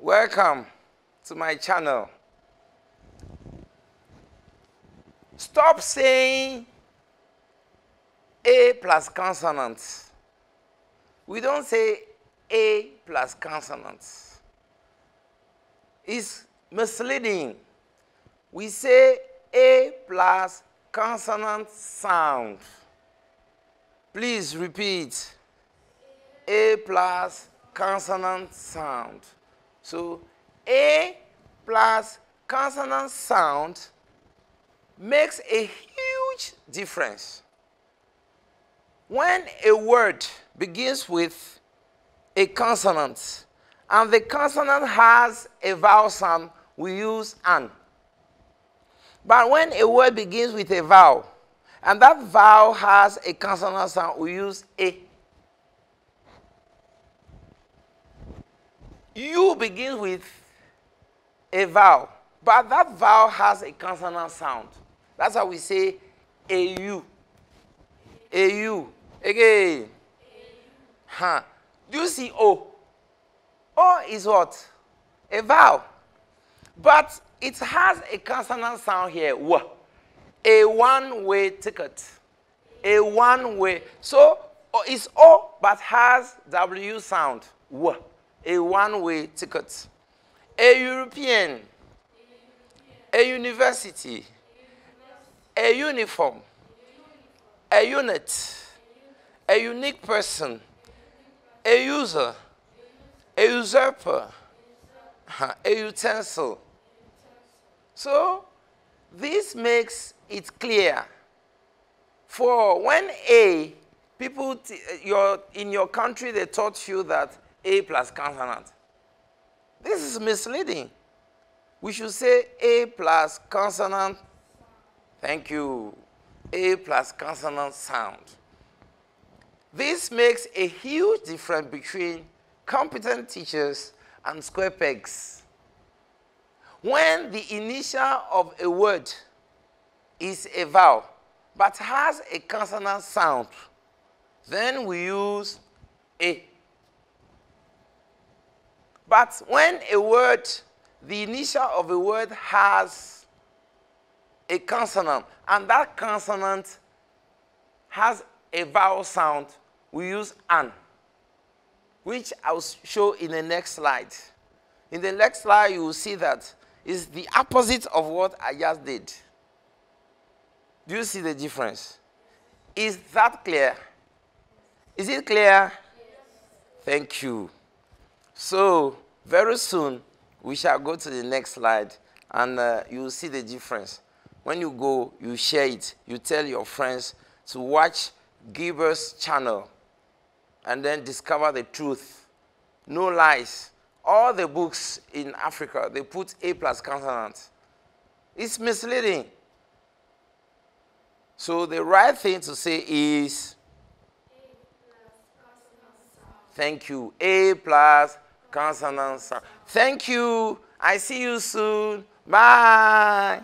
Welcome to my channel. Stop saying A plus consonants. We don't say A plus consonants. It's misleading. We say A plus consonant sound. Please repeat. A plus consonant sound. So A plus consonant sound makes a huge difference. When a word begins with a consonant and the consonant has a vowel sound, we use an. But when a word begins with a vowel and that vowel has a consonant sound, we use a. U begins with a vowel, but that vowel has a consonant sound. That's how we say AU. AU. Again. Huh. Do you see O? O is what? A vowel. But it has a consonant sound here. W. A one-way ticket. A one-way. So it's O, but has W sound. W. A one-way ticket. A European. A university. A uniform. A unit. A unique person. A user. A usurper. A utensil. So this makes it clear. For when A, people, in your country, they taught you that A plus consonant. This is misleading. We should say A plus consonant. Thank you. A plus consonant sound. This makes a huge difference between competent teachers and square pegs. When the initial of a word is a vowel but has a consonant sound, then we use A. But when a word, the initial of a word has a consonant, and that consonant has a vowel sound, we use an, which I'll show in the next slide. In the next slide, you will see that it's the opposite of what I just did. Do you see the difference? Is that clear? Is it clear? Yes. Thank you. So, very soon, we shall go to the next slide, and you will see the difference. When you go, you share it. You tell your friends to watch Gilbert's channel, and then discover the truth. No lies. All the books in Africa, they put A plus consonant. It's misleading. So the right thing to say is, thank you. A plus consonant sound. Thank you. I see you soon. Bye.